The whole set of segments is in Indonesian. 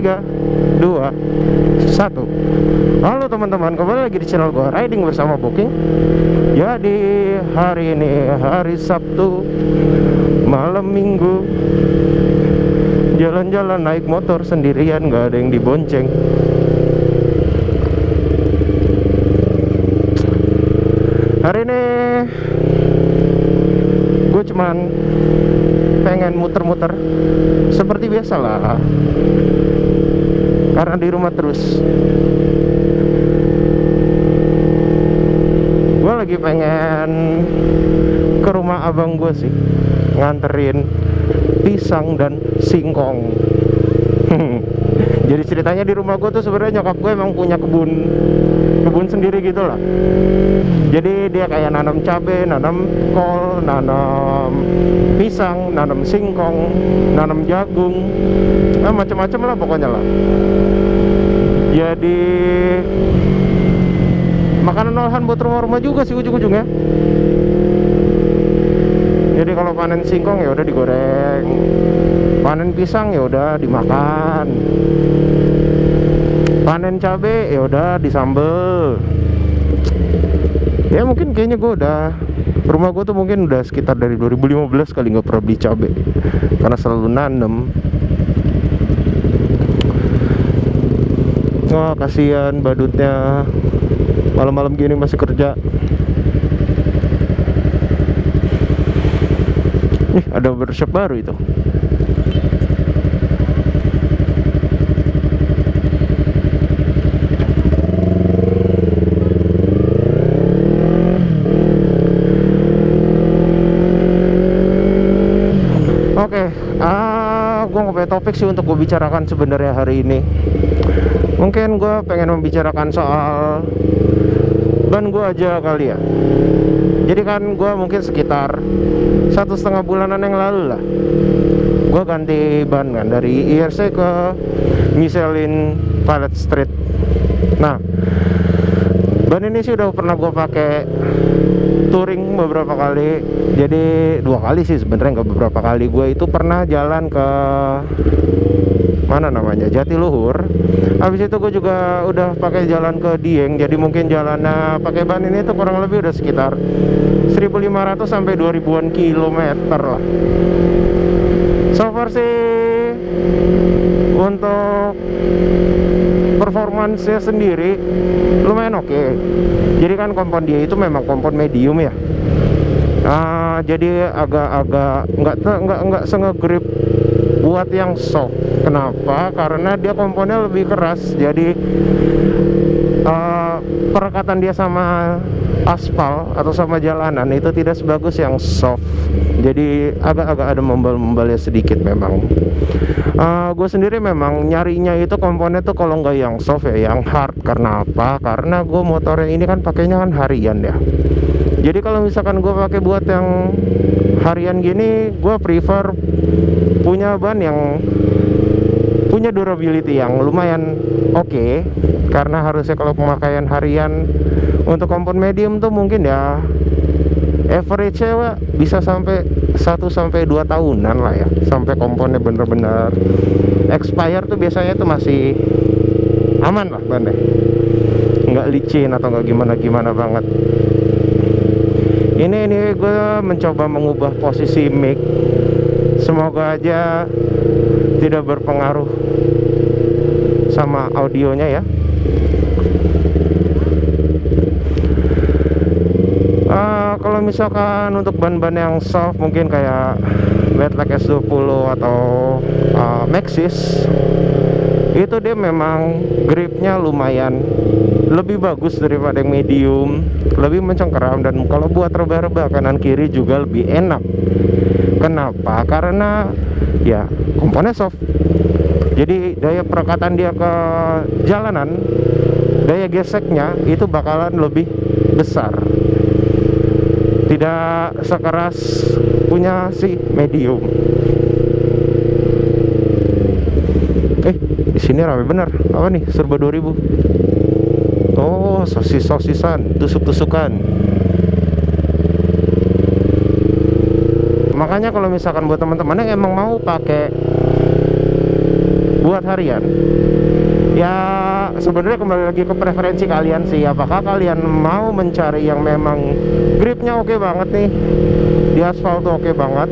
3, 2, 1. Halo teman-teman, kembali lagi di channel gua Riding bersama Booking. Jadi hari ini hari Sabtu, malam minggu, jalan-jalan naik motor sendirian, gak ada yang dibonceng. Hari ini gue cuman pengen muter-muter seperti biasa lah, karena di rumah terus. Gue lagi pengen ke rumah abang gue sih, nganterin pisang dan singkong. Jadi ceritanya di rumah gue tuh sebenarnya nyokap gue emang punya kebun sendiri gitu lah. Jadi dia kayak nanam cabai, nanam kol, nanam pisang, nanam singkong, nanam jagung, macam-macam lah pokoknya lah. Jadi makanan olahan buat rumah-rumah juga sih ujung-ujungnya. Jadi kalau panen singkong ya udah digoreng, panen pisang ya udah dimakan, panen cabai ya udah disambel. Ya mungkin kayaknya rumah gue tuh mungkin udah sekitar dari 2015 kali nggak pernah beli cabai, karena selalu nanem. Wah kasihan badutnya, malam-malam gini masih kerja. Ada workshop baru itu. Oke, gue nggak punya topik sih untuk gue bicarakan sebenarnya hari ini. Mungkin gue pengen membicarakan soal ban gue aja kali ya. Jadi kan gue mungkin sekitar 1,5 bulanan yang lalu lah, gue ganti ban kan dari IRC ke Michelin Pilot Street. Nah, ban ini sih udah pernah gue pakai touring beberapa kali. Jadi 2 kali sih sebenarnya, nggak beberapa kali. Gue itu pernah jalan ke mana namanya, Jatiluhur. Habis itu gue juga udah pakai jalan ke Dieng. Jadi mungkin jalannya pakai ban ini tuh kurang lebih udah sekitar 1.500 sampai 2.000-an kilometer lah. So far sih untuk performance-nya sendiri lumayan oke. Jadi kan kompon dia itu memang kompon medium ya. Jadi agak-agak nggak se-nge-grip buat yang soft. Kenapa? Karena dia komponnya lebih keras. Jadi perekatan dia sama aspal atau sama jalanan itu tidak sebagus yang soft. Jadi agak-agak ada membal-membalnya sedikit memang. Gue sendiri memang nyarinya itu komponnya tuh kalau nggak yang soft ya yang hard. Karena apa? Karena gue motornya ini kan pakainya kan harian ya. Jadi kalau misalkan gue pakai buat yang harian gini, gue prefer punya ban yang punya durability yang lumayan oke. Karena harusnya kalau pemakaian harian untuk kompon medium tuh mungkin ya average-nya bisa sampai 1-2 tahunan lah ya, sampai komponnya bener-bener expire tuh biasanya tuh masih aman lah bannya, nggak licin atau nggak gimana-gimana banget. Ini gue mencoba mengubah posisi mic, semoga aja tidak berpengaruh sama audionya ya. Kalau misalkan untuk ban-ban yang soft mungkin kayak Wetlag S20 atau Maxxis, itu dia memang gripnya lumayan lebih bagus daripada yang medium, lebih mencengkeram, dan kalau buat rebah-rebah kanan kiri juga lebih enak. Kenapa? Karena ya komponnya soft. Jadi daya perekatan dia ke jalanan, daya geseknya itu bakalan lebih besar. Tidak sekeras punya si medium. Di sini rame bener. Apa nih? Serba 2000. Oh, sosis-sosisan, tusuk-tusukan. Makanya kalau misalkan buat teman-teman yang emang mau pakai buat harian, ya sebenarnya kembali lagi ke preferensi kalian sih. Apakah kalian mau mencari yang memang gripnya oke banget nih, di aspal tuh oke banget,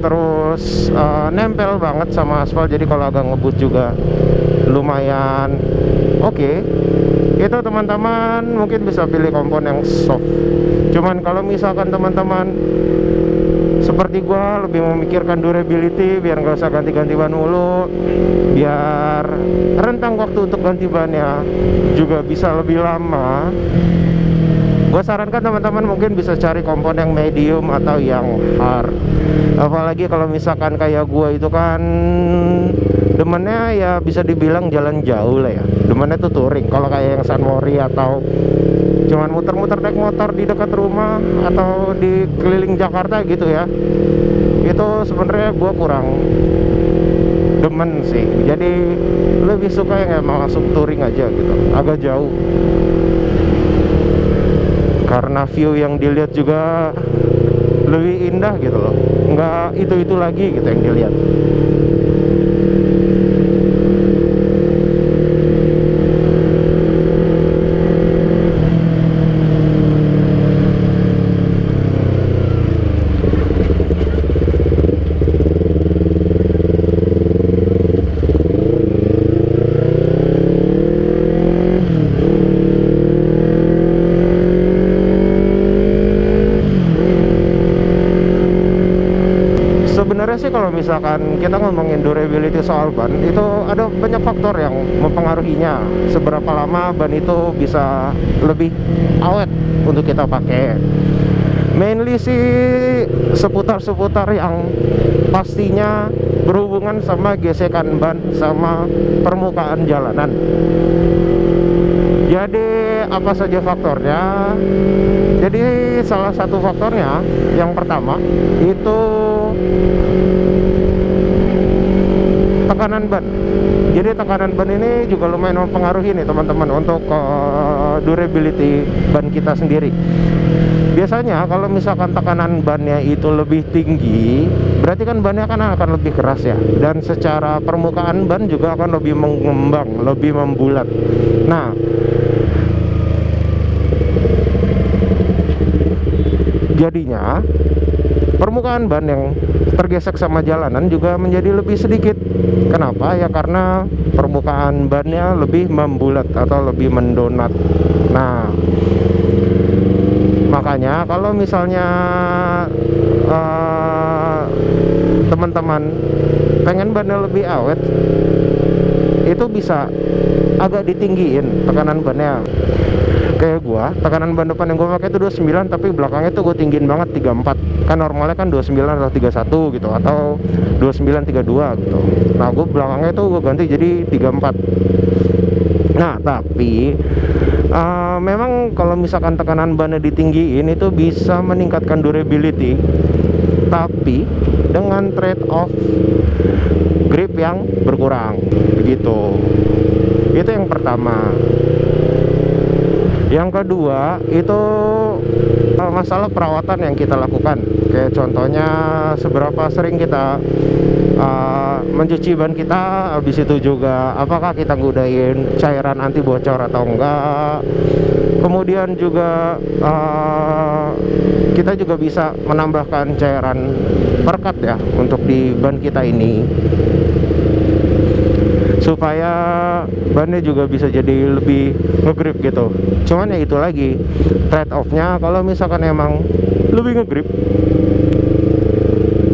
terus nempel banget sama aspal, jadi kalau agak ngebut juga lumayan oke. Itu teman-teman mungkin bisa pilih kompon yang soft. Cuman kalau misalkan teman-teman seperti gua lebih memikirkan durability, biar nggak usah ganti-ganti ban mulu, biar rentang waktu untuk ganti bannya juga bisa lebih lama, gue sarankan teman-teman mungkin bisa cari kompon yang medium atau yang hard. Apalagi kalau misalkan kayak gue itu kan demennya ya bisa dibilang jalan jauh lah ya, demennya tuh touring. Kalau kayak yang San Mori atau cuman muter-muter naik motor di dekat rumah atau di keliling Jakarta gitu ya, itu sebenarnya gue kurang demen sih. Jadi lebih suka yang emang langsung touring aja gitu, agak jauh, karena view yang dilihat juga lebih indah gitu loh, nggak itu lagi gitu yang dilihat. Sebenarnya sih kalau misalkan kita ngomongin durability soal ban, itu ada banyak faktor yang mempengaruhinya seberapa lama ban itu bisa lebih awet untuk kita pakai. Mainly sih seputar-seputar yang pastinya berhubungan sama gesekan ban sama permukaan jalanan. Jadi apa saja faktornya? Jadi salah satu faktornya yang pertama itu tekanan ban. Jadi tekanan ban ini juga lumayan mempengaruhi nih teman-teman untuk durability ban kita sendiri. Biasanya kalau misalkan tekanan bannya itu lebih tinggi, berarti kan bannya akan lebih keras ya, dan secara permukaan ban juga akan lebih mengembang, lebih membulat. Nah, jadinya permukaan ban yang tergesek sama jalanan juga menjadi lebih sedikit. Kenapa? Ya karena permukaan bannya lebih membulat atau lebih mendonat. Nah, makanya kalau misalnya teman-teman pengen bannya lebih awet, itu bisa agak ditinggiin tekanan bannya. Kayak gua, tekanan ban depan yang gua pakai itu 29, tapi belakangnya tuh gua tinggiin banget 34. Kan normalnya kan 29 atau 31 gitu, atau 29 32 gitu. Nah, gua belakangnya tuh gua ganti jadi 34. Nah, tapi memang kalau misalkan tekanan bannya ditinggiin itu bisa meningkatkan durability, tapi dengan trade off grip yang berkurang begitu. Itu yang pertama. Yang kedua itu masalah perawatan yang kita lakukan. Kayak contohnya seberapa sering kita mencuci ban kita, habis itu juga apakah kita gunain cairan anti bocor atau enggak. Kemudian juga kita juga bisa menambahkan cairan perekat ya untuk di ban kita ini, supaya bannya juga bisa jadi lebih ngegrip gitu. Cuman ya itu lagi trade off nya, kalau misalkan emang lebih ngegrip,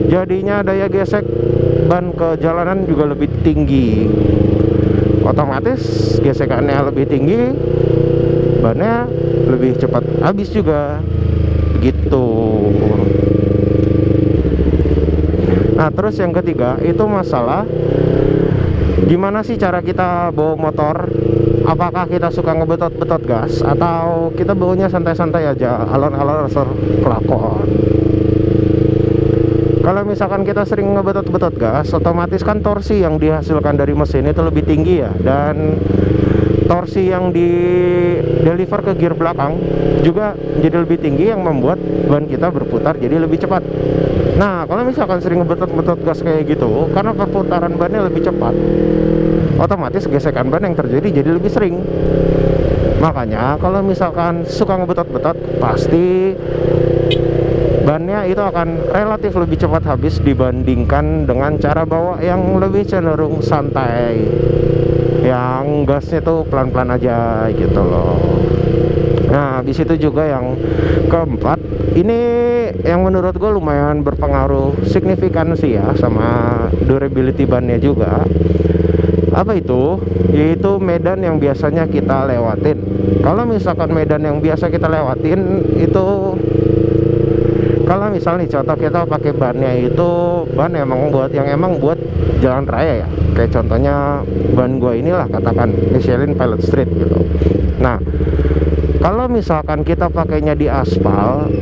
jadinya daya gesek ban ke jalanan juga lebih tinggi, otomatis gesekannya lebih tinggi, bannya lebih cepat habis juga gitu. Nah, terus yang ketiga itu masalah gimana sih cara kita bawa motor. Apakah kita suka ngebetot-betot gas atau kita bawanya santai-santai aja, alon-alon asal kelakon. Kalau misalkan kita sering ngebetot-betot gas, otomatis kan torsi yang dihasilkan dari mesin itu lebih tinggi ya, dan torsi yang di deliver ke gear belakang juga jadi lebih tinggi, yang membuat ban kita berputar jadi lebih cepat. Nah, kalau misalkan sering ngebetot-betot gas kayak gitu, karena perputaran bannya lebih cepat, otomatis gesekan ban yang terjadi jadi lebih sering. Makanya kalau misalkan suka ngebetot-betot, pasti bannya itu akan relatif lebih cepat habis dibandingkan dengan cara bawa yang lebih cenderung santai, yang gasnya tuh pelan-pelan aja gitu loh. Nah, habis itu juga yang keempat, ini yang menurut gue lumayan berpengaruh signifikan sih ya sama durability bannya juga. Apa itu? Yaitu medan yang biasanya kita lewatin. Kalau misalkan medan yang biasa kita lewatin itu, kalau misalnya contoh kita pakai bannya itu ban emang buat jalan raya ya, kayak contohnya ban gua inilah, katakan Michelin Pilot Street gitu. Nah, kalau misalkan kita pakainya di aspal,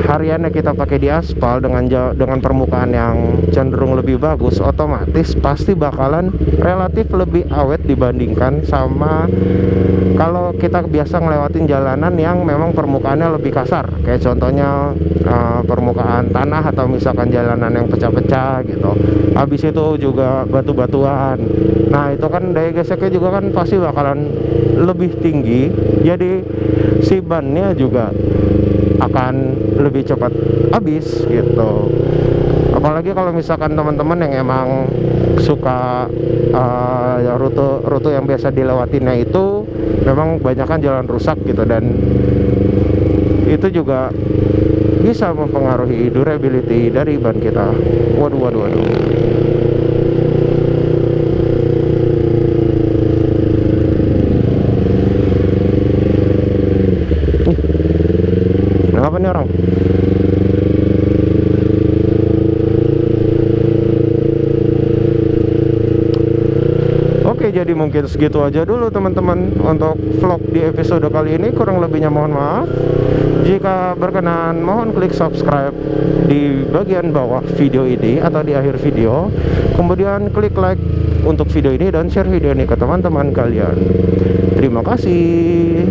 hariannya kita pakai di aspal dengan permukaan yang cenderung lebih bagus, otomatis pasti bakalan relatif lebih awet dibandingkan sama kalau kita biasa ngelewatin jalanan yang memang permukaannya lebih kasar, kayak contohnya permukaan tanah atau misalkan jalanan yang pecah-pecah gitu. Habis itu juga batu-batuan. Nah, itu kan daya geseknya juga kan pasti bakalan lebih tinggi, jadi si bannya juga akan lebih cepat habis gitu. Apalagi kalau misalkan teman-teman yang emang suka rute yang biasa dilewatinnya itu memang banyakkan jalan rusak gitu, dan itu juga bisa mempengaruhi durability dari ban kita. Waduh. Kenapa nih orang? Oke, jadi mungkin segitu aja dulu teman-teman untuk vlog di episode kali ini. Kurang lebihnya mohon maaf. Jika berkenan, mohon klik subscribe di bagian bawah video ini atau di akhir video. Kemudian klik like untuk video ini dan share video ini ke teman-teman kalian. Terima kasih.